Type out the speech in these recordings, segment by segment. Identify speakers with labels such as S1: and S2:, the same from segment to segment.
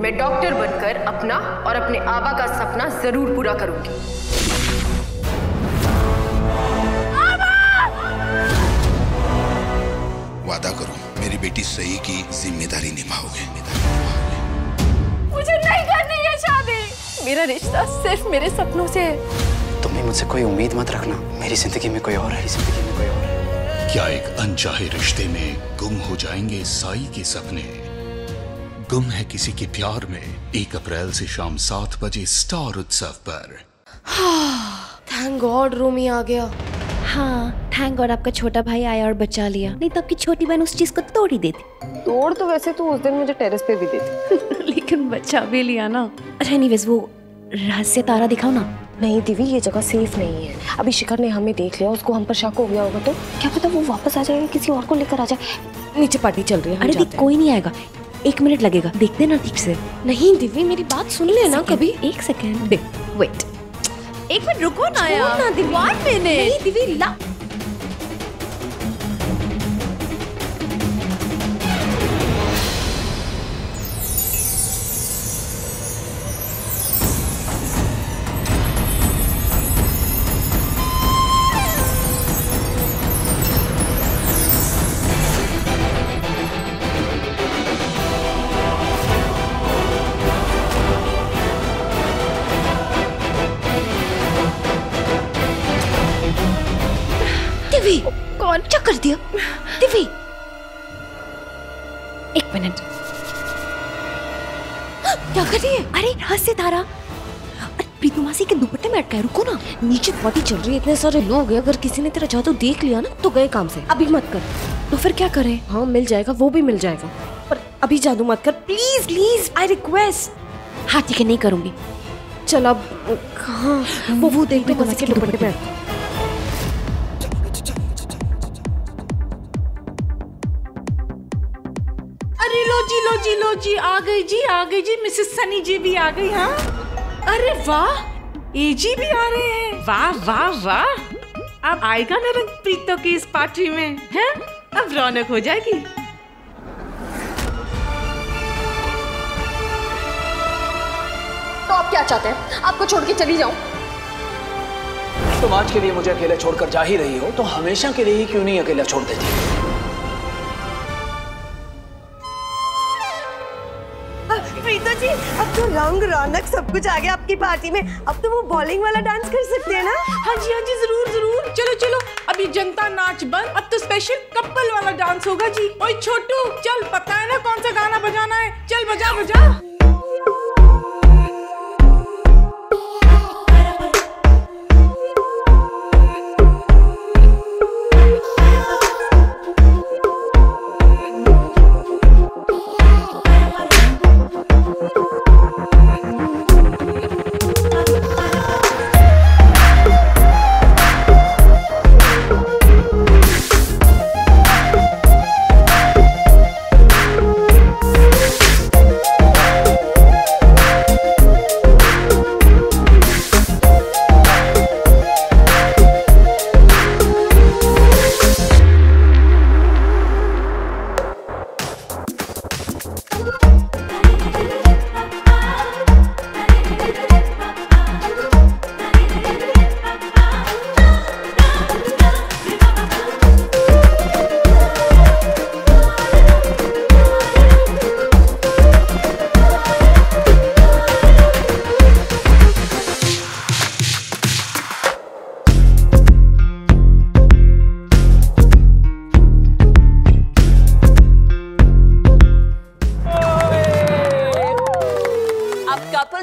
S1: मैं डॉक्टर बनकर अपना और अपने आबा का सपना जरूर पूरा करूंगी।
S2: वादा करो मेरी बेटी सही की जिम्मेदारी निभाओगे।
S3: मुझे नहीं करनी है शादी। मेरा रिश्ता सिर्फ मेरे सपनों से है।
S4: तुम्हें मुझसे कोई उम्मीद मत रखना। मेरी जिंदगी में कोई और है, जिंदगी में कोई और है।
S5: क्या एक अनचाहे रिश्ते में गुम हो जाएंगे साई के सपने? गुम है किसी के प्यार में 1 अप्रैल से शाम 7 बजे स्टार उत्सव पर।
S1: थैंक गॉड रोमी आ गया।
S6: हाँ, थैंक गॉड आपका छोटा भाई आया और बचा लिया, नहीं तो आपकी छोटी बहन उस चीज को तोड़ ही देती।
S1: तोड़ तो वैसे तो उस दिन मुझे टेरेस पे भी देती
S6: लेकिन बचा भी लिया ना। अच्छा एनीवेज वो रहस्य तारा दिखाओ ना।
S1: नहीं दिव्य, ये जगह सेफ नहीं है। अभी शिखर ने हमें देख लिया, उसको हम पर शक हो गया होगा तो क्या पता वो वापस आ जाए, किसी और को लेकर आ जाए। नीचे पार्टी चल रही है।
S6: अरे देख कोई नहीं आएगा, 1 मिनट लगेगा, देखते ना ठीक से।
S1: नहीं दिव्य मेरी बात सुन ले ना कभी।
S6: 1 सेकेंड वेट, 1 मिनट रुको ना यार।
S1: 1 मिनट। नहीं दिव्य ला।
S6: कौन क्या कर दिया दिव्य? 1 मिनट,
S1: क्या कर रही है?
S6: अरे रहस्य तारा। अरे प्रीतम मासी के दुपट्टे में अटका है, रुको ना।
S1: नीचे पार्टी चल रही है, इतने सारे लोग हैं, अगर किसी ने तेरा जादू देख लिया ना तो गए काम से। अभी मत कर।
S6: तो फिर क्या करें?
S1: हाँ मिल जाएगा, वो भी मिल जाएगा, पर अभी जादू मत कर प्लीज प्लीज, आई रिक्वेस्ट।
S6: हाँ ठीक है, नहीं करूंगी।
S1: चल अब कहाँ? वो देख प्रीतम मासी के दुपट्टे में।
S3: अरे लो जी आ गई जी, मिसेस सनी जी भी आ गई। हाँ अरे वाह, एजी भी आ रहे हैं। वाह वाह वाह, अब आएगा ना रंग प्रीतों की इस पार्टी में, है? अब रौनक हो जाएगी।
S1: तो आप क्या चाहते हैं? आपको छोड़ के चली जाऊं?
S4: तुम आज के लिए मुझे अकेला छोड़कर जा ही रही हो, तो हमेशा के लिए ही क्यों नहीं अकेला छोड़ देती?
S7: प्रीतो जी, अब तो रंग रौनक सब कुछ आ गया आपकी पार्टी में। अब तो वो बॉलिंग वाला डांस कर सकते हैं ना?
S3: हाँ जी जरूर। चलो अभी जनता नाच बंद, अब तो स्पेशल कपल वाला डांस होगा जी। ओए छोटू चल, पता है ना कौन सा गाना बजाना है, चल बजा।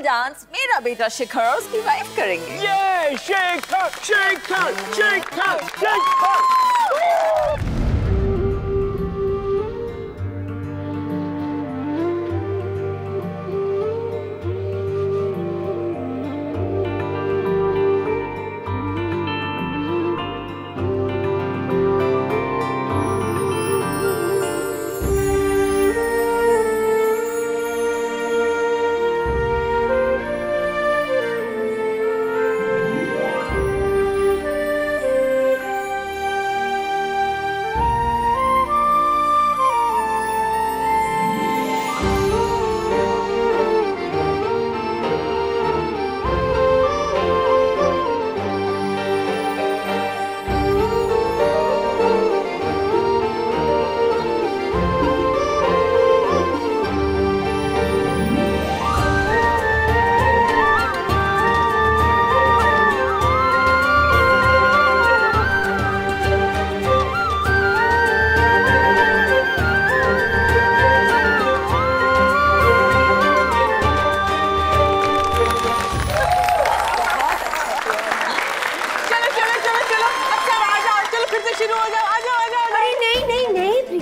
S7: डांस मेरा बेटा शिखर और उसकी वाइफ करेंगे।
S4: ये शिखर शिखर शिखर शिखर।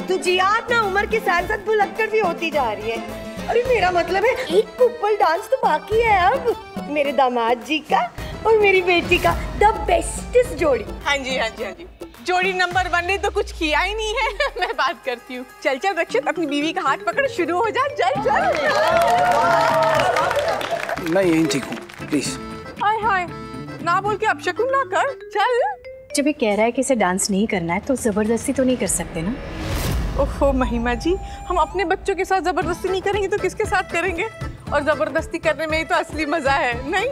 S7: तो जियाद ना उम्र के साथ साथ भुलक्कड़ भी होती जा रही है। अरे मेरा मतलब है एक कपल डांस तो बाकी है अब, मेरे दामाद जी का और मेरी बेटी का, द बेस्टेस्ट जोड़ी।
S8: हाँ जी हाँ जी हाँ जी, जोड़ी नंबर 1 ने तो कुछ किया ही नहीं है। मैं बात करती हूँ। चल चल रक्षित, अपनी बीवी का हाथ पकड़, शुरू हो जा। चल चल।
S4: मैं यहीं ठीक हूँ, प्लीज।
S8: हाय हाय, ना बोल के अपशकुन ना कर। चल।
S3: जब ये कह रहा है कि इसे डांस नहीं करना है तो जबरदस्ती तो नहीं कर सकते ना।
S8: ओहो महिमा जी, हम अपने बच्चों के साथ जबरदस्ती नहीं करेंगे तो किसके साथ करेंगे? और जबरदस्ती करने में ही तो असली मजा है, नहीं?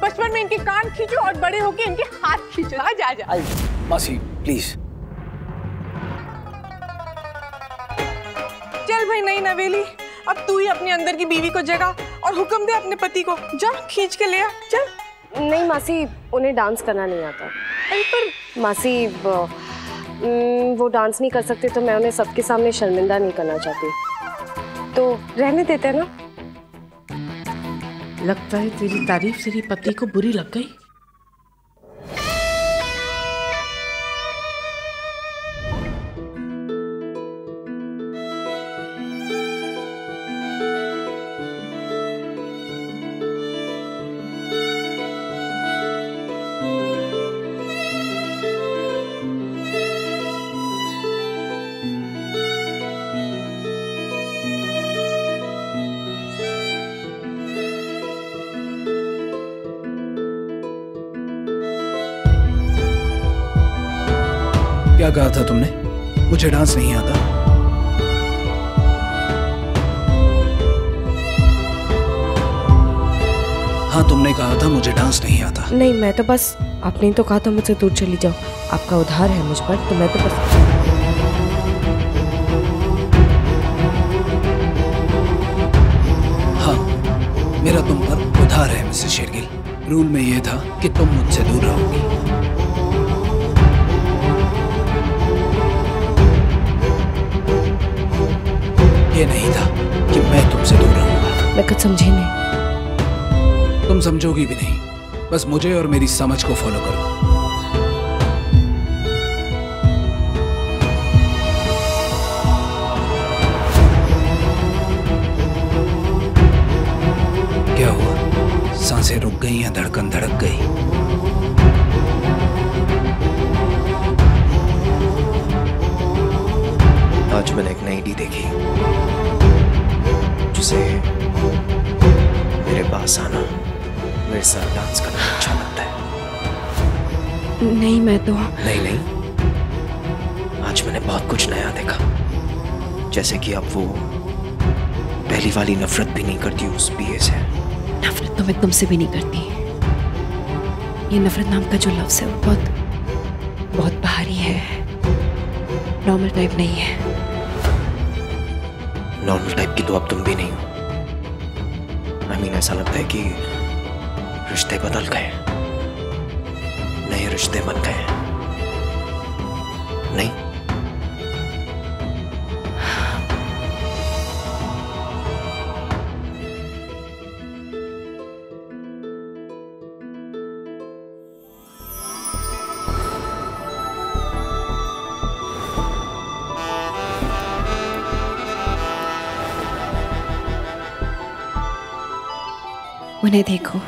S8: बचपन में इनके कान खींचो और बड़े होके इनके हाथ खींचो। आ जा जा।
S4: मासी प्लीज।
S8: चल भाई नई नवेली, अब तू ही अपने अंदर की बीवी को जगा और हुक्म दे अपने पति को, जा खींच के ले आ। चल।
S1: नहीं मासी, उन्हें डांस करना नहीं आता।
S8: अरे पर
S1: मासी वो डांस नहीं कर सकते तो मैं उन्हें सबके सामने शर्मिंदा नहीं करना चाहती, तो रहने देते हैं ना।
S3: लगता है तेरी तारीफ तेरी पति को बुरी लग गई।
S4: क्या कहा था तुमने? मुझे डांस नहीं आता। हाँ तुमने कहा था मुझे डांस नहीं आता।
S1: नहीं, मैं तो बस, आपने तो कहा था मुझसे दूर चली जाओ, आपका उधार है मुझ पर, तो मैं तो बस।
S4: हाँ, मेरा तुम पर उधार है मिसेस शेरगिल। रूल में ये था कि तुम मुझसे दूर रहोगी। ये नहीं था कि मैं तुमसे दूर रहूंगा।
S1: मैं कुछ समझी नहीं।
S4: तुम समझोगी भी नहीं, बस मुझे और मेरी समझ को फॉलो करो। क्या हुआ? सांसें रुक गई या धड़कन धड़क गई?
S9: आज मैंने एक नई डी देखी जिसे मेरे पास आना, मेरे साथ डांस करना अच्छा लगता है।
S1: नहीं, मैं तो
S9: नहीं, आज मैंने बहुत कुछ नया देखा। जैसे कि अब वो पहली वाली नफरत भी नहीं करती उस बीए से।
S6: नफरत तो मैं तुमसे भी नहीं करती। ये नफरत नाम का जो लफ्ज़ है वो बहुत बहुत भारी है, नॉर्मल टाइप नहीं है।
S9: नॉर्मल टाइप की तो अब तुम भी नहीं हो। I mean, ऐसा लगता है कि रिश्ते बदल गए, नए रिश्ते बन गए। नहीं?
S6: उन्हें देखो,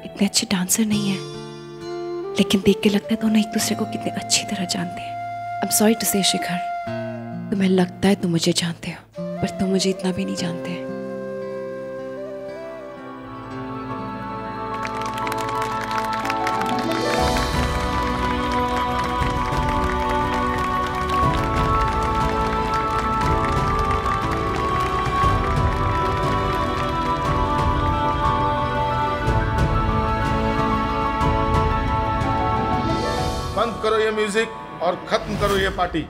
S6: इतने अच्छे डांसर नहीं है, लेकिन देख के लगता है दोनों एक दूसरे को कितने अच्छी तरह जानते हैं। आई एम सॉरी टू से शिखर, तुम्हें लगता है तुम मुझे जानते हो, पर तुम मुझे इतना भी नहीं जानते।
S10: बंद करो ये म्यूजिक और खत्म करो ये पार्टी।